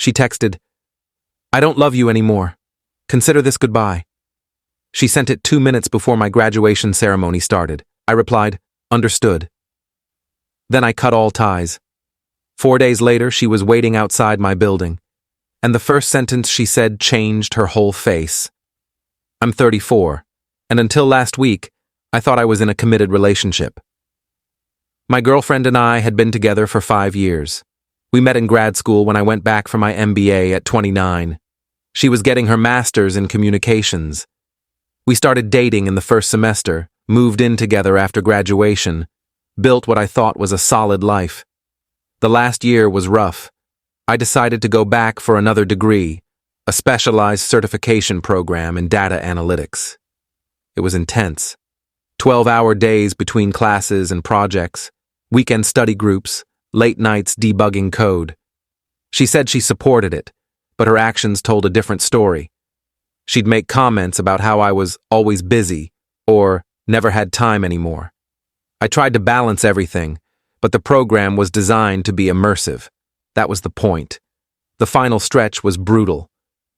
She texted, "I don't love you anymore. Consider this goodbye." She sent it 2 minutes before my graduation ceremony started. I replied, "Understood." Then I cut all ties. 4 days later, she was waiting outside my building, and the first sentence she said changed her whole face. I'm 34, and until last week, I thought I was in a committed relationship. My girlfriend and I had been together for 5 years. We met in grad school when I went back for my MBA at 29. She was getting her master's in communications. We started dating in the first semester, moved in together after graduation, built what I thought was a solid life. The last year was rough. I decided to go back for another degree, a specialized certification program in data analytics. It was intense. 12-hour days between classes and projects, weekend study groups, late nights debugging code. She said she supported it, but her actions told a different story. She'd make comments about how I was always busy or never had time anymore. I tried to balance everything, but the program was designed to be immersive. That was the point. The final stretch was brutal.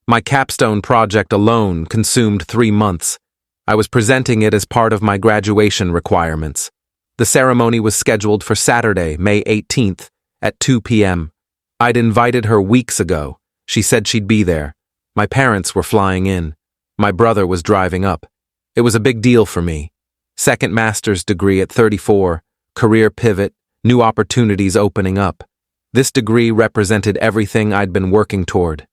My capstone project alone consumed 3 months. I was presenting it as part of my graduation requirements. The ceremony was scheduled for Saturday, May 18th, at 2 p.m. I'd invited her weeks ago. She said she'd be there. My parents were flying in. My brother was driving up. It was a big deal for me. Second master's degree at 34, career pivot, new opportunities opening up. This degree represented everything I'd been working toward.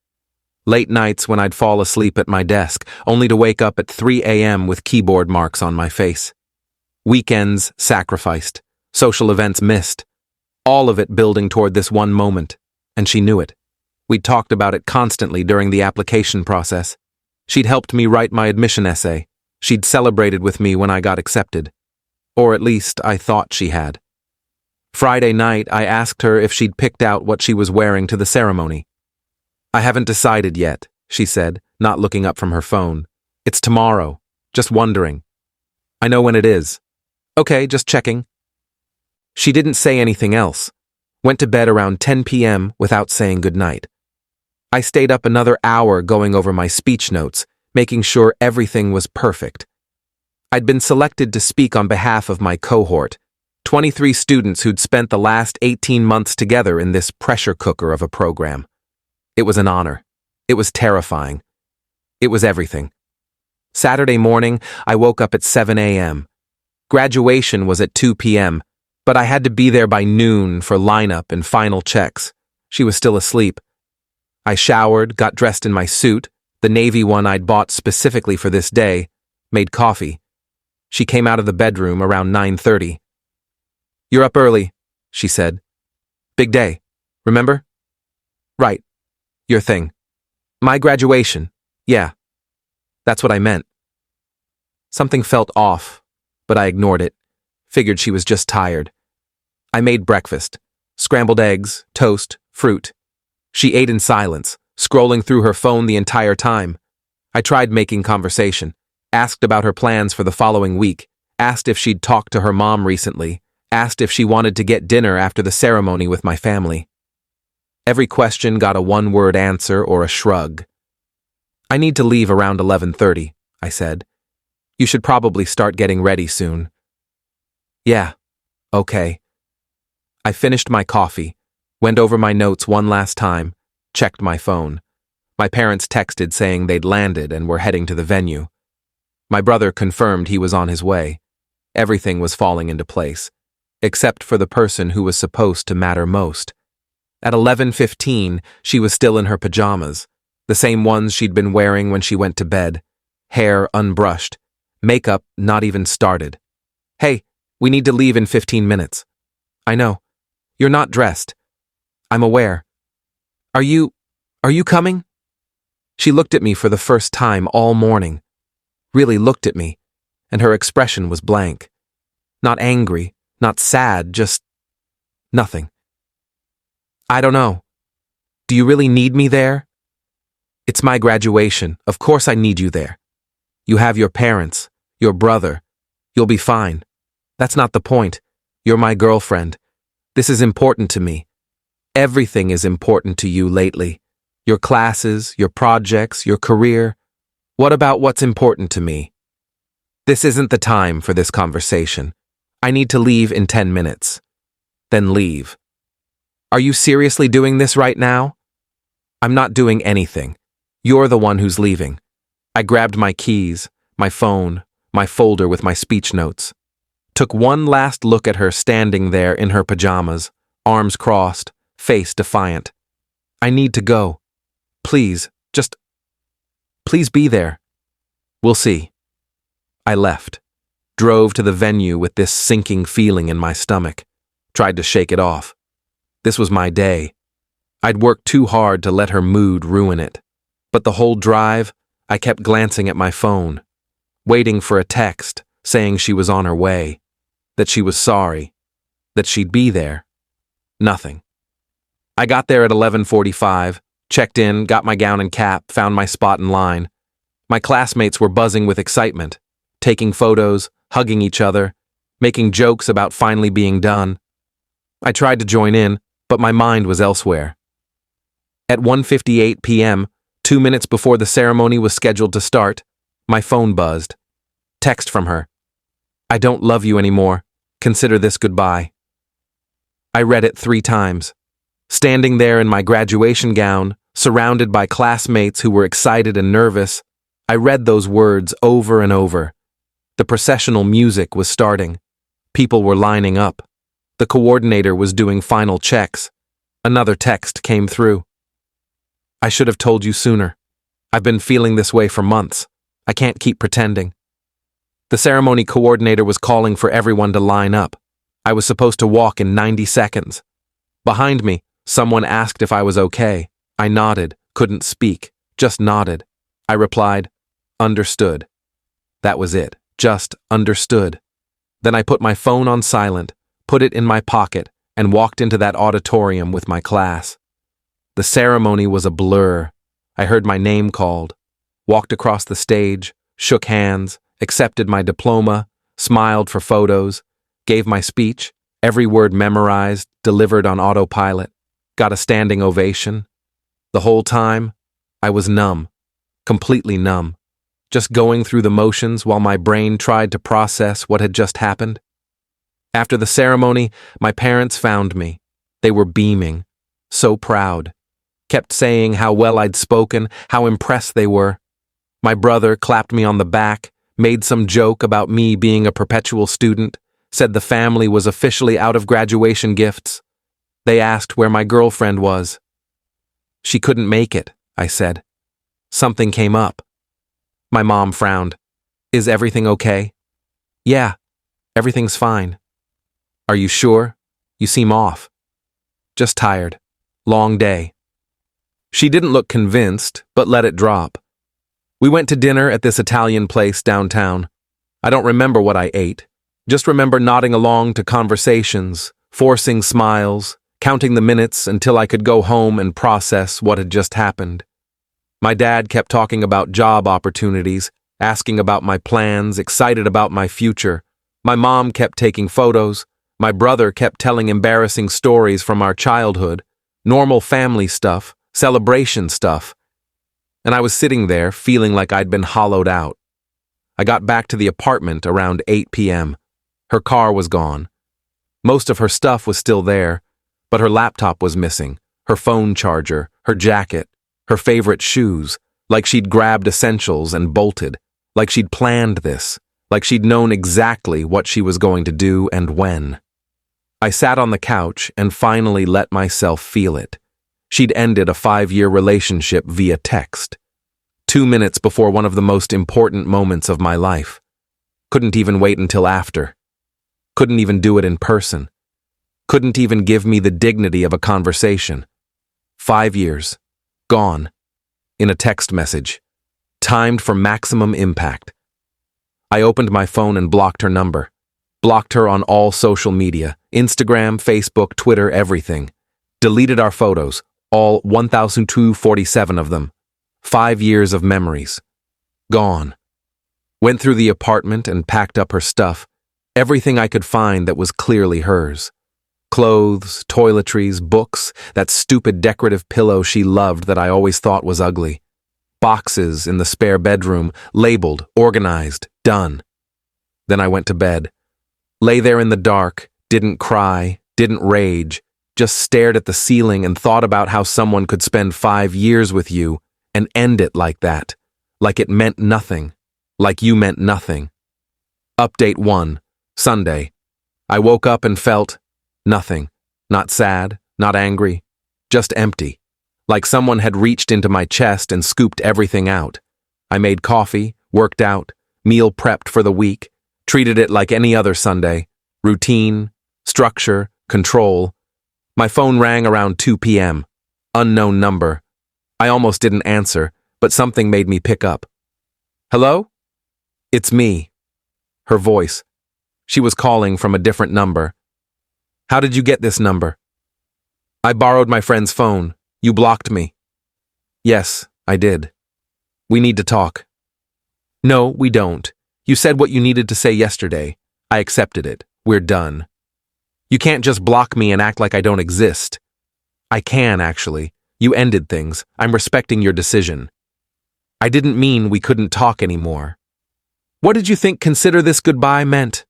Late nights when I'd fall asleep at my desk, only to wake up at 3 a.m. with keyboard marks on my face. Weekends sacrificed, social events missed, all of it building toward this one moment, and she knew it. We'd talked about it constantly during the application process. She'd helped me write my admission essay. She'd celebrated with me when I got accepted. Or at least I thought she had. Friday night, I asked her if she'd picked out what she was wearing to the ceremony. "I haven't decided yet," she said, not looking up from her phone. "It's tomorrow. Just wondering." "I know when it is." "Okay, just checking." She didn't say anything else. Went to bed around 10 p.m. without saying goodnight. I stayed up another hour going over my speech notes, making sure everything was perfect. I'd been selected to speak on behalf of my cohort, 23 students who'd spent the last 18 months together in this pressure cooker of a program. It was an honor. It was terrifying. It was everything. Saturday morning, I woke up at 7 a.m. Graduation was at 2 p.m., but I had to be there by noon for lineup and final checks. She was still asleep. I showered, got dressed in my suit, the navy one I'd bought specifically for this day, made coffee. She came out of the bedroom around 9:30. "You're up early," she said. "Big day, remember?" "Right. Your thing." "My graduation. Yeah. That's what I meant." Something felt off, but I ignored it. Figured she was just tired. I made breakfast. Scrambled eggs, toast, fruit. She ate in silence, scrolling through her phone the entire time. I tried making conversation, asked about her plans for the following week, asked if she'd talked to her mom recently, asked if she wanted to get dinner after the ceremony with my family. Every question got a one-word answer or a shrug. "I need to leave around 11:30, I said. "You should probably start getting ready soon." "Yeah, okay." I finished my coffee, went over my notes one last time, checked my phone. My parents texted saying they'd landed and were heading to the venue. My brother confirmed he was on his way. Everything was falling into place, except for the person who was supposed to matter most. At 11:15, she was still in her pajamas, the same ones she'd been wearing when she went to bed, hair unbrushed, makeup not even started. "Hey, we need to leave in 15 minutes. "I know. You're not dressed." "I'm aware." Are you coming?" She looked at me for the first time all morning. Really looked at me, and her expression was blank. Not angry, not sad, just nothing. "I don't know. Do you really need me there?" "It's my graduation. Of course I need you there. You have your parents, your brother. You'll be fine. That's not the point. You're my girlfriend. This is important to me. Everything is important to you lately. Your classes, your projects, your career. What about what's important to me? This isn't the time for this conversation. I need to leave in 10 minutes. Then leave. Are you seriously doing this right now? I'm not doing anything. You're the one who's leaving. I grabbed my keys, my phone, my folder with my speech notes. Took one last look at her standing there in her pajamas, arms crossed, face defiant. I need to go. Please be there. We'll see. I left. Drove to the venue with this sinking feeling in my stomach. Tried to shake it off. This was my day. I'd worked too hard to let her mood ruin it. But the whole drive, I kept glancing at my phone, waiting for a text saying she was on her way, that she was sorry, that she'd be there. Nothing. I got there at 11:45, checked in, got my gown and cap, found my spot in line. My classmates were buzzing with excitement, taking photos, hugging each other, making jokes about finally being done. I tried to join in, but my mind was elsewhere. At 1:58 p.m., 2 minutes before the ceremony was scheduled to start, my phone buzzed. Text from her. I don't love you anymore. Consider this goodbye. I read it 3 times. Standing there in my graduation gown, surrounded by classmates who were excited and nervous, I read those words over and over. The processional music was starting. People were lining up. The coordinator was doing final checks. Another text came through. I should have told you sooner. I've been feeling this way for months. I can't keep pretending. The ceremony coordinator was calling for everyone to line up. I was supposed to walk in 90 seconds. Behind me, someone asked if I was okay. I nodded, couldn't speak, just nodded. I replied, understood. That was it, just understood. Then I put my phone on silent, put it in my pocket, and walked into that auditorium with my class. The ceremony was a blur. I heard my name called, walked across the stage, shook hands, accepted my diploma, smiled for photos, gave my speech, every word memorized, delivered on autopilot, got a standing ovation. The whole time, I was numb, completely numb, just going through the motions while my brain tried to process what had just happened. After the ceremony, my parents found me. They were beaming, so proud. Kept saying how well I'd spoken, how impressed they were. My brother clapped me on the back, made some joke about me being a perpetual student, said the family was officially out of graduation gifts. They asked where my girlfriend was. She couldn't make it, I said. Something came up. My mom frowned. Is everything okay? Yeah, everything's fine. Are you sure? You seem off. Just tired. Long day. She didn't look convinced, but let it drop. We went to dinner at this Italian place downtown. I don't remember what I ate. Just remember nodding along to conversations, forcing smiles, counting the minutes until I could go home and process what had just happened. My dad kept talking about job opportunities, asking about my plans, excited about my future. My mom kept taking photos. My brother kept telling embarrassing stories from our childhood, normal family stuff, celebration stuff. And I was sitting there feeling like I'd been hollowed out. I got back to the apartment around 8 p.m. Her car was gone. Most of her stuff was still there, but her laptop was missing, her phone charger, her jacket, her favorite shoes, like she'd grabbed essentials and bolted, like she'd planned this, like she'd known exactly what she was going to do and when. I sat on the couch and finally let myself feel it. She'd ended a 5-year relationship via text. 2 minutes before one of the most important moments of my life. Couldn't even wait until after. Couldn't even do it in person. Couldn't even give me the dignity of a conversation. 5 years. Gone. In a text message. Timed for maximum impact. I opened my phone and blocked her number. Blocked her on all social media. Instagram, Facebook, Twitter, everything. Deleted our photos. All 1,247 of them. 5 years of memories. Gone. Went through the apartment and packed up her stuff. Everything I could find that was clearly hers. Clothes, toiletries, books, that stupid decorative pillow she loved that I always thought was ugly. Boxes in the spare bedroom, labeled, organized, done. Then I went to bed. Lay there in the dark, didn't cry, didn't rage, just stared at the ceiling and thought about how someone could spend 5 years with you and end it like that, like it meant nothing, like you meant nothing. Update 1, Sunday. I woke up and felt nothing. Not sad, not angry, just empty. Like someone had reached into my chest and scooped everything out. I made coffee, worked out, meal prepped for the week, treated it like any other Sunday. Routine, structure, control. My phone rang around 2 p.m. Unknown number. I almost didn't answer, but something made me pick up. Hello? It's me. Her voice. She was calling from a different number. How did you get this number? I borrowed my friend's phone. You blocked me. Yes, I did. We need to talk. No, we don't. You said what you needed to say yesterday. I accepted it. We're done. You can't just block me and act like I don't exist. I can, actually. You ended things. I'm respecting your decision. I didn't mean we couldn't talk anymore. What did you think consider this goodbye meant?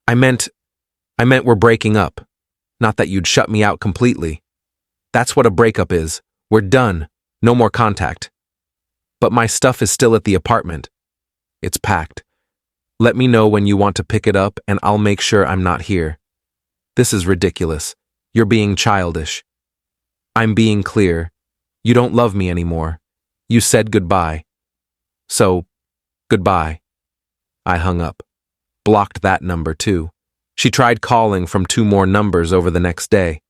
I meant we're breaking up. Not that you'd shut me out completely. That's what a breakup is. We're done. No more contact. But my stuff is still at the apartment. It's packed. Let me know when you want to pick it up and I'll make sure I'm not here. This is ridiculous. You're being childish. I'm being clear. You don't love me anymore. You said goodbye. So, goodbye. I hung up. Blocked that number too. She tried calling from 2 more numbers over the next day.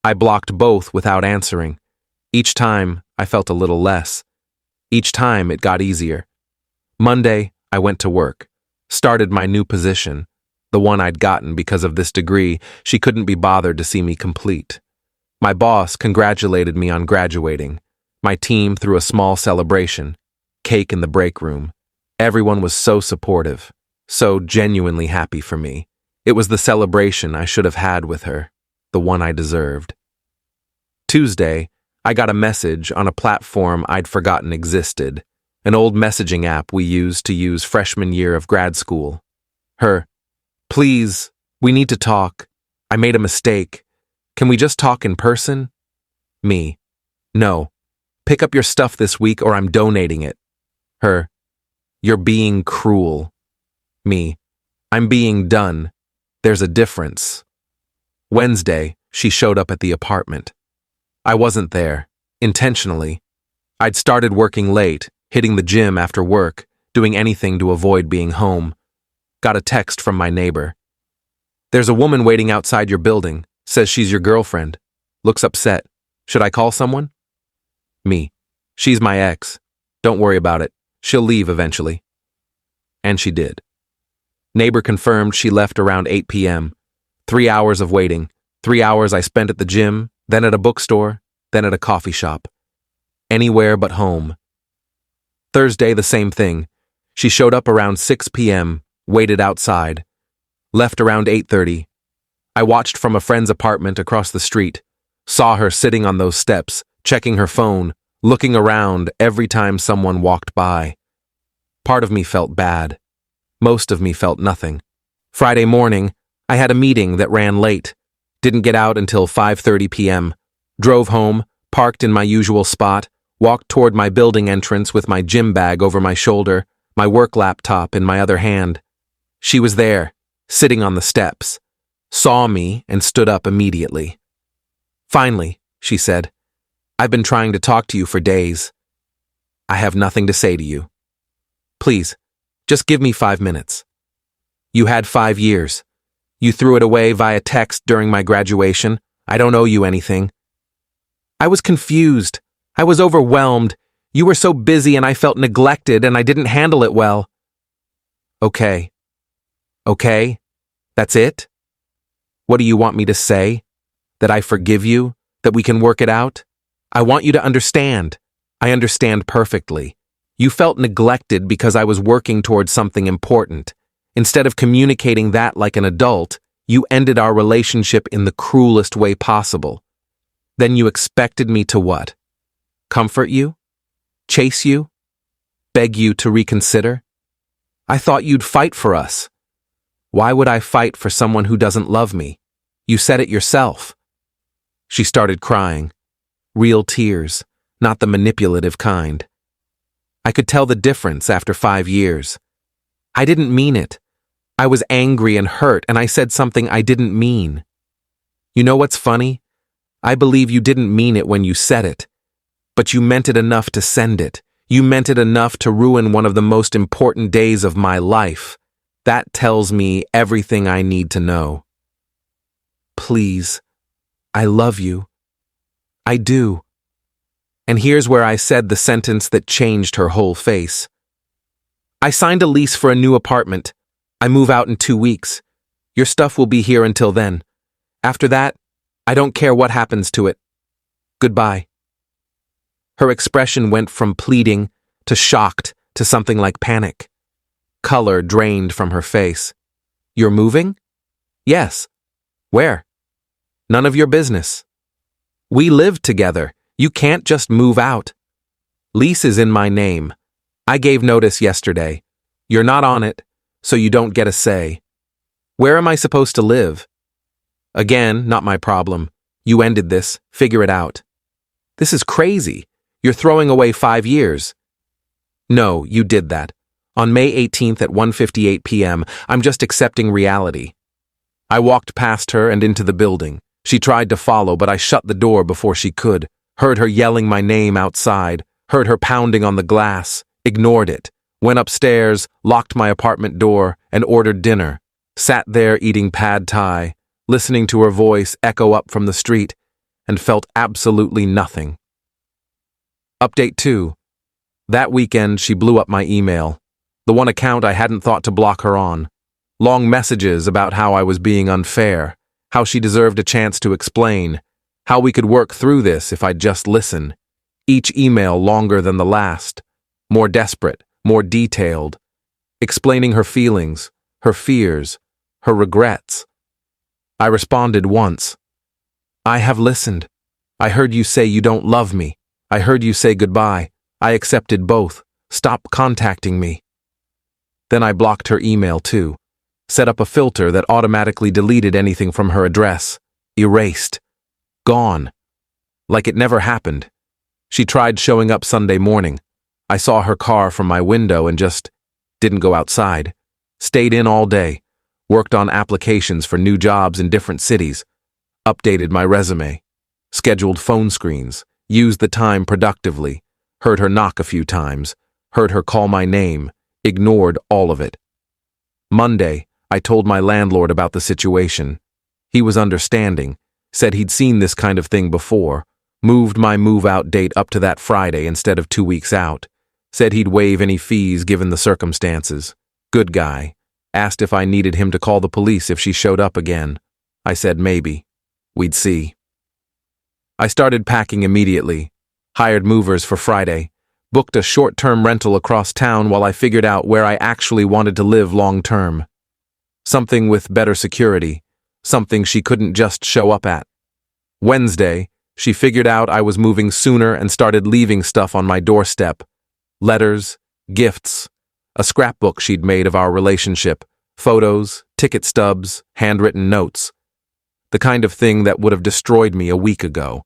I blocked both without answering. Each time, I felt a little less. Each time, it got easier. Monday, I went to work. Started my new position. The one I'd gotten because of this degree, she couldn't be bothered to see me complete. My boss congratulated me on graduating. My team threw a small celebration. Cake in the break room. Everyone was so supportive. So genuinely happy for me. It was the celebration I should have had with her. The one I deserved. Tuesday, I got a message on a platform I'd forgotten existed, an old messaging app we used to use freshman year of grad school. Her, please, we need to talk. I made a mistake. Can we just talk in person? Me, no. Pick up your stuff this week or I'm donating it. Her, you're being cruel. Me, I'm being done. There's a difference. Wednesday, she showed up at the apartment. I wasn't there, intentionally. I'd started working late, hitting the gym after work, doing anything to avoid being home. Got a text from my neighbor. There's a woman waiting outside your building, says she's your girlfriend. Looks upset. Should I call someone? Me. She's my ex. Don't worry about it. She'll leave eventually. And she did. Neighbor confirmed she left around 8 p.m. 3 hours of waiting. 3 hours I spent at the gym, then at a bookstore, then at a coffee shop. Anywhere but home. Thursday, the same thing. She showed up around 6 p.m., waited outside. Left around 8:30. I watched from a friend's apartment across the street. Saw her sitting on those steps, checking her phone, looking around every time someone walked by. Part of me felt bad. Most of me felt nothing. Friday morning, I had a meeting that ran late. Didn't get out until 5:30 p.m. Drove home, parked in my usual spot, walked toward my building entrance with my gym bag over my shoulder, my work laptop in my other hand. She was there, sitting on the steps. Saw me and stood up immediately. Finally, she said, I've been trying to talk to you for days. I have nothing to say to you. Please, just give me 5 minutes. You had 5 years. You threw it away via text during my graduation. I don't owe you anything. I was confused. I was overwhelmed. You were so busy and I felt neglected and I didn't handle it well. Okay. Okay? That's it? What do you want me to say? That I forgive you? That we can work it out? I want you to understand. I understand perfectly. You felt neglected because I was working towards something important. Instead of communicating that like an adult, You ended our relationship in the cruelest way possible. Then you expected me to what? Comfort you? Chase you? Beg you to reconsider? I thought you'd fight for us. Why would I fight for someone who doesn't love me? You said it yourself. She started crying. Real tears, not the manipulative kind. I could tell the difference after 5 years. I didn't mean it. I was angry and hurt, and I said something I didn't mean. You know what's funny? I believe you didn't mean it when you said it. But you meant it enough to send it. You meant it enough to ruin one of the most important days of my life. That tells me everything I need to know. Please, I love you. I do. And here's where I said the sentence that changed her whole face. I signed a lease for a new apartment. I move out in 2 weeks. Your stuff will be here until then. After that, I don't care what happens to it. Goodbye. Her expression went from pleading to shocked to something like panic. Color drained from her face. You're moving? Yes. Where? None of your business. We live together. You can't just move out. Lease is in my name. I gave notice yesterday. You're not on it, so you don't get a say. Where am I supposed to live? Again, not my problem. You ended this. Figure it out. This is crazy. You're throwing away 5 years. No, you did that. On May 18th at 1:58 p.m., I'm just accepting reality. I walked past her and into the building. She tried to follow, but I shut the door before she could. Heard her yelling my name outside. Heard her pounding on the glass. Ignored it. Went upstairs, locked my apartment door, and ordered dinner. Sat there eating pad thai, listening to her voice echo up from the street, and felt absolutely nothing. Update 2. That weekend, she blew up my email. The one account I hadn't thought to block her on. Long messages about how I was being unfair, how she deserved a chance to explain, how we could work through this if I'd just listen. Each email longer than the last, more desperate, more detailed, explaining her feelings, her fears, her regrets. I responded once. I have listened. I heard you say you don't love me. I heard you say goodbye. I accepted both. Stop contacting me. Then I blocked her email too. Set up a filter that automatically deleted anything from her address. Erased. Gone. Like it never happened. She tried showing up Sunday morning. I saw her car from my window and just didn't go outside. Stayed in all day. Worked on applications for new jobs in different cities. Updated my resume. Scheduled phone screens. Used the time productively. Heard her knock a few times. Heard her call my name. Ignored all of it. Monday, I told my landlord about the situation. He was understanding. Said he'd seen this kind of thing before. Moved my move-out date up to that Friday instead of 2 weeks out. Said he'd waive any fees given the circumstances. Good guy. Asked if I needed him to call the police if she showed up again. I said maybe. We'd see. I started packing immediately. Hired movers for Friday. Booked a short-term rental across town while I figured out where I actually wanted to live long-term. Something with better security. Something she couldn't just show up at. Wednesday, she figured out I was moving sooner and started leaving stuff on my doorstep. Letters, gifts, a scrapbook she'd made of our relationship, photos, ticket stubs, handwritten notes. The kind of thing that would have destroyed me a week ago.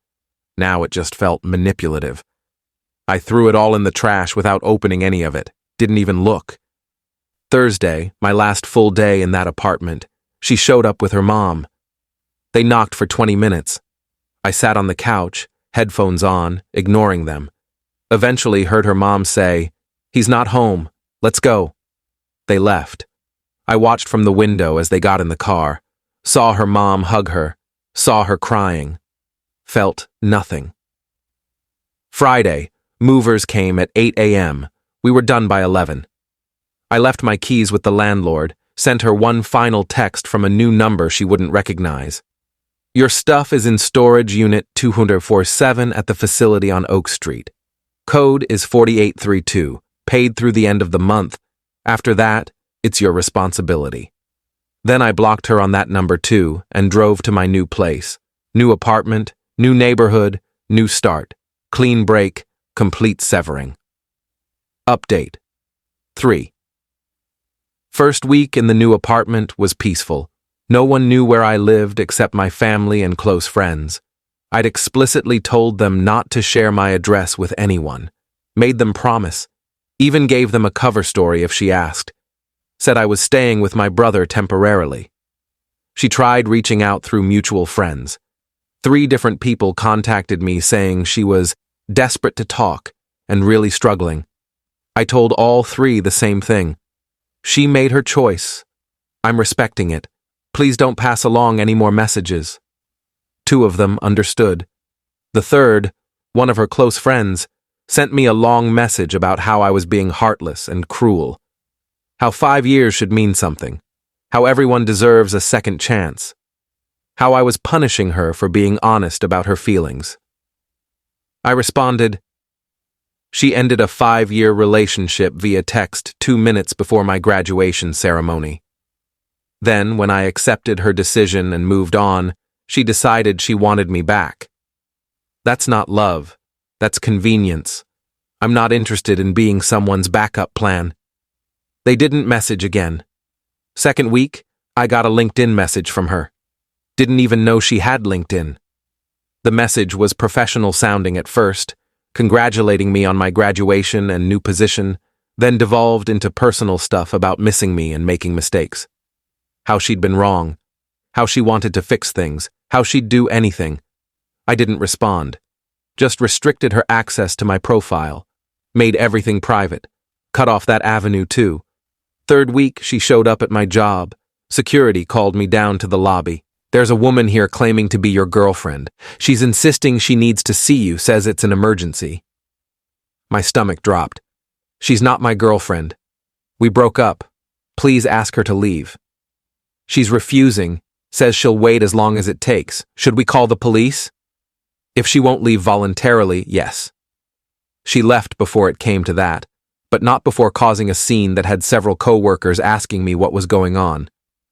Now it just felt manipulative. I threw it all in the trash without opening any of it. Didn't even look. Thursday, my last full day in that apartment, she showed up with her mom. They knocked for 20 minutes. I sat on the couch, headphones on, ignoring them. Eventually heard her mom say, "He's not home. Let's go." They left. I watched from the window as they got in the car. Saw her mom hug her. Saw her crying. Felt nothing. Friday, movers came at 8 a.m. We were done by 11. I left my keys with the landlord, sent her one final text from a new number she wouldn't recognize. Your stuff is in storage unit 247 at the facility on Oak Street. Code is 4832, paid through the end of the month. After that, it's your responsibility. Then I blocked her on that number too and drove to my new place. New apartment, new neighborhood, new start. Clean break, complete severing. Update. 3. First week in the new apartment was peaceful. No one knew where I lived except my family and close friends. I'd explicitly told them not to share my address with anyone. Made them promise. Even gave them a cover story if she asked. Said I was staying with my brother temporarily. She tried reaching out through mutual friends. 3 different people contacted me saying she was desperate to talk and really struggling. I told all 3 the same thing. She made her choice. I'm respecting it. Please don't pass along any more messages. 2 of them understood. The third, one of her close friends, sent me a long message about how I was being heartless and cruel. How 5 years should mean something. How everyone deserves a second chance. How I was punishing her for being honest about her feelings. I responded, she ended a 5-year relationship via text 2 minutes before my graduation ceremony. Then, when I accepted her decision and moved on, she decided she wanted me back. That's not love. That's convenience. I'm not interested in being someone's backup plan. They didn't message again. Second week, I got a LinkedIn message from her. Didn't even know she had LinkedIn. The message was professional sounding at first, congratulating me on my graduation and new position, then devolved into personal stuff about missing me and making mistakes. How she'd been wrong. How she wanted to fix things. How she'd do anything. I didn't respond. Just restricted her access to my profile. Made everything private. Cut off that avenue too. Third week, she showed up at my job. Security called me down to the lobby. There's a woman here claiming to be your girlfriend. She's insisting she needs to see you, says it's an emergency. My stomach dropped. She's not my girlfriend. We broke up. Please ask her to leave. She's refusing, says she'll wait as long as it takes. Should we call the police? If she won't leave voluntarily, yes. She left before it came to that, but not before causing a scene that had several co-workers asking me what was going on.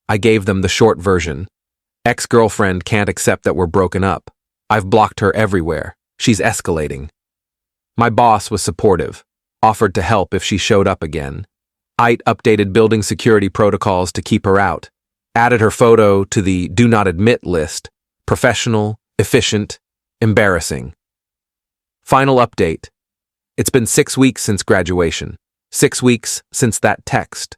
I gave them the short version. Ex-girlfriend can't accept that we're broken up. I've blocked her everywhere. She's escalating. My boss was supportive, offered to help if she showed up again. IT updated building security protocols to keep her out. Added her photo to the do not admit list. Professional, efficient, embarrassing. Final update. It's been 6 weeks since graduation. 6 weeks since that text.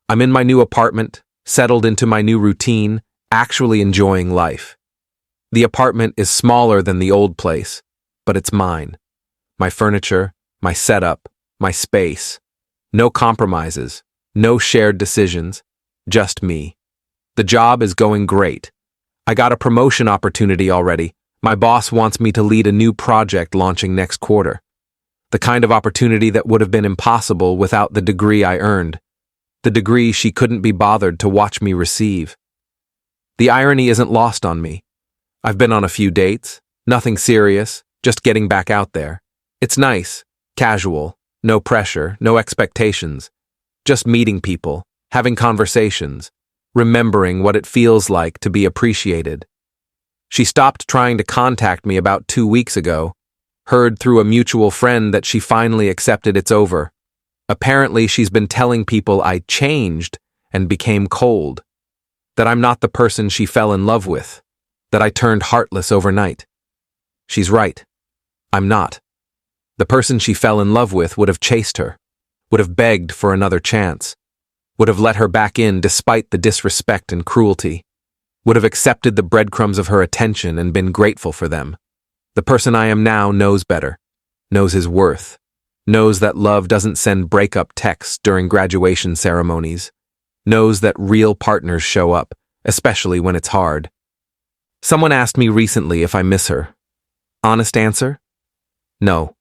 I'm in my new apartment, settled into my new routine, actually enjoying life. The apartment is smaller than the old place, but it's mine. My furniture, my setup, my space. No compromises, no shared decisions, just me. The job is going great. I got a promotion opportunity already. My boss wants me to lead a new project launching next quarter. The kind of opportunity that would have been impossible without the degree I earned. The degree she couldn't be bothered to watch me receive. The irony isn't lost on me. I've been on a few dates, nothing serious, just getting back out there. It's nice, casual, no pressure, no expectations. Just meeting people, having conversations, remembering what it feels like to be appreciated. She stopped trying to contact me about 2 weeks ago. Heard through a mutual friend that she finally accepted it's over. Apparently, she's been telling people I changed and became cold. That I'm not the person she fell in love with. That I turned heartless overnight. She's right. I'm not. The person she fell in love with would have chased her. Would have begged for another chance. Would have let her back in despite the disrespect and cruelty. Would have accepted the breadcrumbs of her attention and been grateful for them. The person I am now knows better, knows his worth, knows that love doesn't send breakup texts during graduation ceremonies, knows that real partners show up, especially when it's hard. Someone asked me recently if I miss her. Honest answer? No.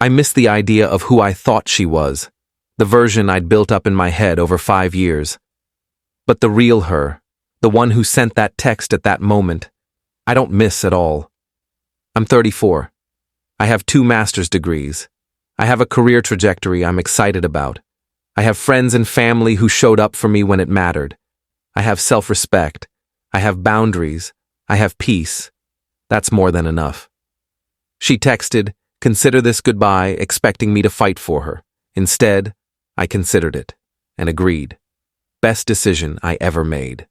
I miss the idea of who I thought she was, the version I'd built up in my head over 5 years. But the real her, the one who sent that text at that moment, I don't miss at all. I'm 34. I have 2 master's degrees. I have a career trajectory I'm excited about. I have friends and family who showed up for me when it mattered. I have self-respect. I have boundaries. I have peace. That's more than enough. She texted, "Consider this goodbye," expecting me to fight for her. Instead, I considered it and agreed. Best decision I ever made.